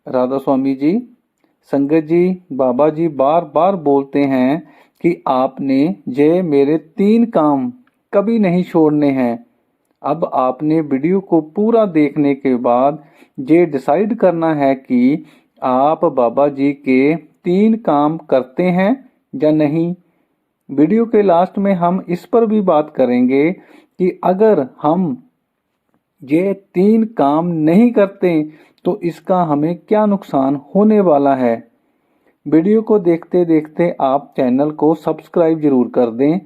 राधा स्वामी जी, संगत जी, बाबा जी बार बार बोलते हैं कि आपने ये मेरे 3 काम कभी नहीं छोड़ने हैं। अब आपने वीडियो को पूरा देखने के बाद ये डिसाइड करना है कि आप बाबा जी के 3 काम करते हैं या नहीं। वीडियो के लास्ट में हम इस पर भी बात करेंगे कि अगर हम ये 3 काम नहीं करते तो इसका हमें क्या नुकसान होने वाला है। वीडियो को देखते देखते आप चैनल को सब्सक्राइब जरूर कर दें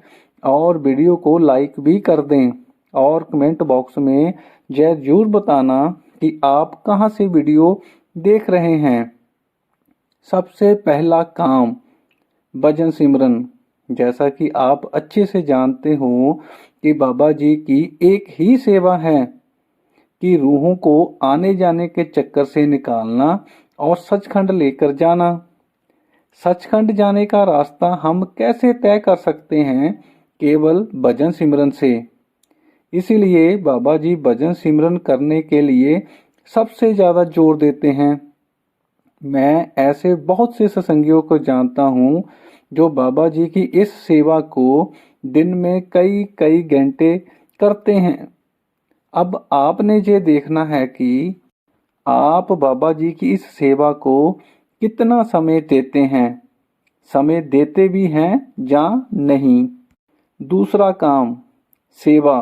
और वीडियो को लाइक भी कर दें और कमेंट बॉक्स में यह जरूर बताना कि आप कहां से वीडियो देख रहे हैं। सबसे पहला काम भजन सिमरन। जैसा कि आप अच्छे से जानते हो कि बाबा जी की एक ही सेवा है कि रूहों को आने जाने के चक्कर से निकालना और सचखंड लेकर जाना। सचखंड जाने का रास्ता हम कैसे तय कर सकते हैं? केवल भजन सिमरन से। इसीलिए बाबा जी भजन सिमरन करने के लिए सबसे ज्यादा जोर देते हैं। मैं ऐसे बहुत से सत्संगियों को जानता हूँ जो बाबा जी की इस सेवा को दिन में कई कई घंटे करते हैं। अब आपने ये देखना है कि आप बाबा जी की इस सेवा को कितना समय देते हैं, समय देते भी हैं या नहीं। दूसरा काम सेवा।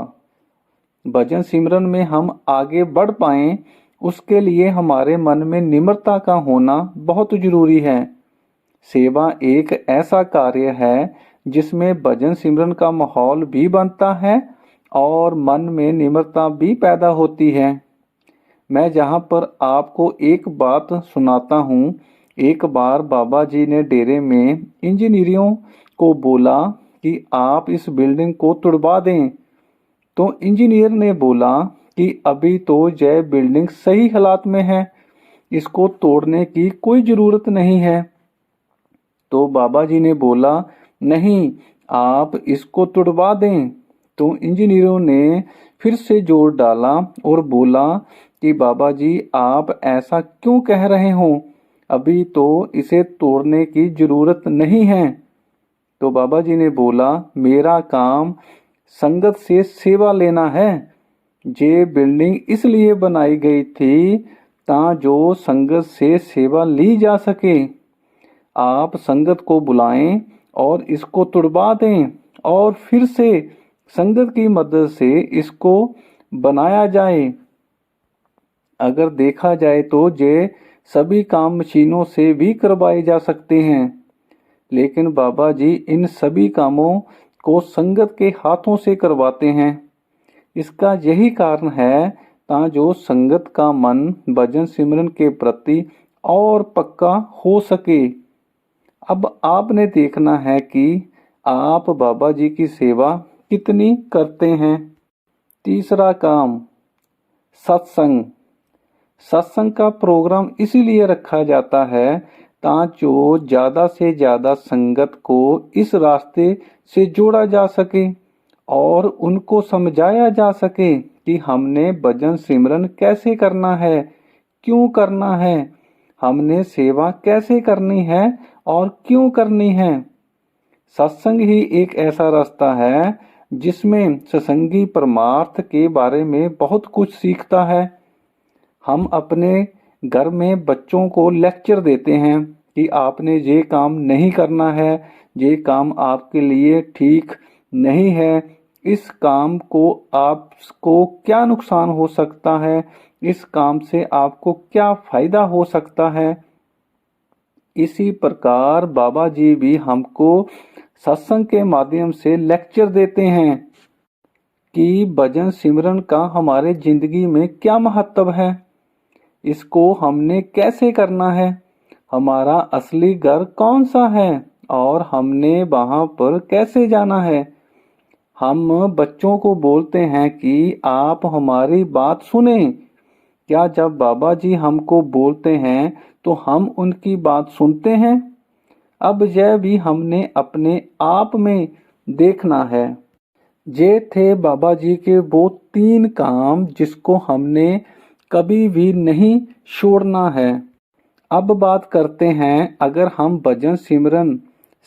भजन सिमरन में हम आगे बढ़ पाएं उसके लिए हमारे मन में निम्रता का होना बहुत जरूरी है। सेवा एक ऐसा कार्य है जिसमें भजन सिमरन का माहौल भी बनता है और मन में निम्रता भी पैदा होती है। मैं जहाँ पर आपको एक बात सुनाता हूँ। एक बार बाबा जी ने डेरे में इंजीनियरों को बोला कि आप इस बिल्डिंग को तुड़वा दें। तो इंजीनियर ने बोला कि अभी तो यह बिल्डिंग सही हालात में है, इसको तोड़ने की कोई जरूरत नहीं है। तो बाबा जी ने बोला नहीं, आप इसको तुड़वा दें। तो इंजीनियरों ने फिर से जोर डाला और बोला कि बाबा जी आप ऐसा क्यों कह रहे हो, अभी तो इसे तोड़ने की जरूरत नहीं है। तो बाबा जी ने बोला मेरा काम संगत से सेवा लेना है। ये बिल्डिंग इसलिए बनाई गई थी जो संगत से सेवा ली जा सके। आप संगत को बुलाएं और इसको तुड़वा दें और फिर से संगत की मदद से इसको बनाया जाए। अगर देखा जाए तो ये सभी काम मशीनों से भी करवाए जा सकते हैं, लेकिन बाबा जी इन सभी कामों को संगत के हाथों से करवाते हैं। इसका यही कारण है जो संगत का मन भजन सिमरन के प्रति और पक्का हो सके। अब आपने देखना है कि आप बाबा जी की सेवा कितनी करते हैं। तीसरा काम सत्संग। सत्संग का प्रोग्राम इसीलिए रखा जाता है जो ज्यादा से ज्यादा संगत को इस रास्ते से जोड़ा जा सके और उनको समझाया जा सके कि हमने भजन सिमरन कैसे करना है, क्यों करना है, हमने सेवा कैसे करनी है और क्यों करनी है। सत्संग ही एक ऐसा रास्ता है जिसमें सत्संगी परमार्थ के बारे में बहुत कुछ सीखता है। हम अपने घर में बच्चों को लेक्चर देते हैं कि आपने ये काम नहीं करना है, ये काम आपके लिए ठीक नहीं है, इस काम को आपको क्या नुकसान हो सकता है, इस काम से आपको क्या फायदा हो सकता है। इसी प्रकार बाबा जी भी हमको सत्संग के माध्यम से लेक्चर देते हैं कि भजन सिमरन का हमारे जिंदगी में क्या महत्व है, इसको हमने कैसे करना है, हमारा असली घर कौन सा है और हमने वहां पर कैसे जाना है। हम बच्चों को बोलते हैं कि आप हमारी बात सुने। क्या जब बाबा जी हमको बोलते हैं तो हम उनकी बात सुनते हैं? अब यह भी हमने अपने आप में देखना है। ये थे बाबा जी के वो 3 काम जिसको हमने कभी भी नहीं छोड़ना है। अब बात करते हैं, अगर हम भजन सिमरन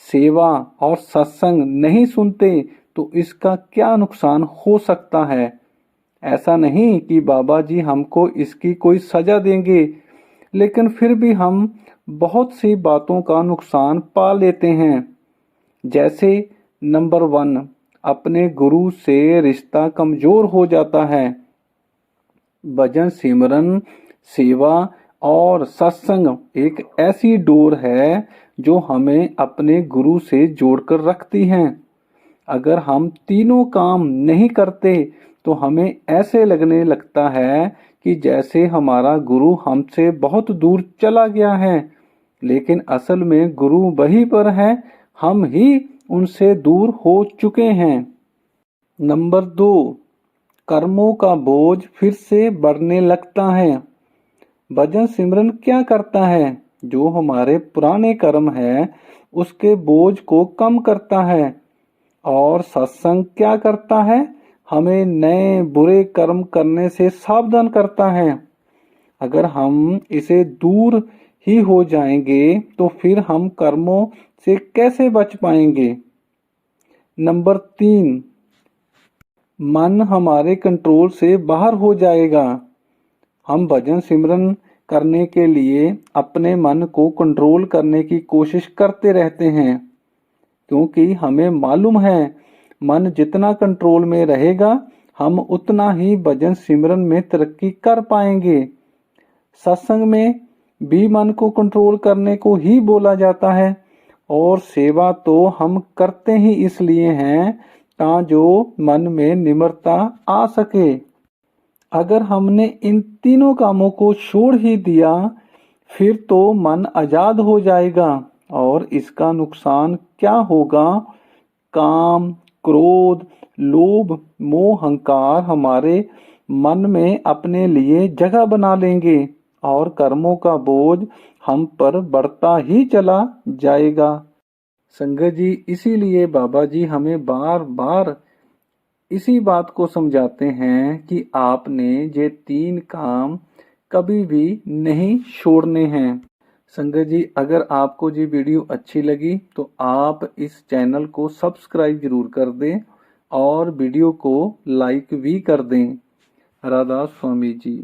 सेवा और सत्संग नहीं सुनते तो इसका क्या नुकसान हो सकता है। ऐसा नहीं कि बाबा जी हमको इसकी कोई सजा देंगे, लेकिन फिर भी हम बहुत सी बातों का नुकसान पा लेते हैं। जैसे नंबर 1, अपने गुरु से रिश्ता कमजोर हो जाता है। भजन सिमरन सेवा और सत्संग एक ऐसी डोर है जो हमें अपने गुरु से जोड़कर रखती हैं। अगर हम तीनों काम नहीं करते तो हमें ऐसे लगने लगता है कि जैसे हमारा गुरु हमसे बहुत दूर चला गया है, लेकिन असल में गुरु वहीं पर है, हम ही उनसे दूर हो चुके हैं। नंबर 2, कर्मों का बोझ फिर से बढ़ने लगता है। भजन सिमरन क्या करता है, जो हमारे पुराने कर्म है उसके बोझ को कम करता है। और सत्संग क्या करता है, हमें नए बुरे कर्म करने से सावधान करता है। अगर हम इसे दूर ही हो जाएंगे तो फिर हम कर्मों से कैसे बच पाएंगे। नंबर 3, मन हमारे कंट्रोल से बाहर हो जाएगा। हम भजन सिमरन करने के लिए अपने मन को कंट्रोल करने की कोशिश करते रहते हैं, क्योंकि हमें मालूम है मन जितना कंट्रोल में रहेगा हम उतना ही भजन सिमरन में तरक्की कर पाएंगे। सत्संग में भी मन को कंट्रोल करने को ही बोला जाता है, और सेवा तो हम करते ही इसलिए हैं ताजो मन में निम्रता आ सके। अगर हमने इन तीनों कामों को छोड़ ही दिया फिर तो मन आजाद हो जाएगा, और इसका नुकसान क्या होगा। काम, क्रोध, लोभ, मोह, अहंकार हमारे मन में अपने लिए जगह बना लेंगे और कर्मों का बोझ हम पर बढ़ता ही चला जाएगा। संगत जी, इसीलिए बाबा जी हमें बार बार इसी बात को समझाते हैं कि आपने ये 3 काम कभी भी नहीं छोड़ने हैं। संगत जी, अगर आपको ये वीडियो अच्छी लगी तो आप इस चैनल को सब्सक्राइब जरूर कर दें और वीडियो को लाइक भी कर दें। राधा स्वामी जी।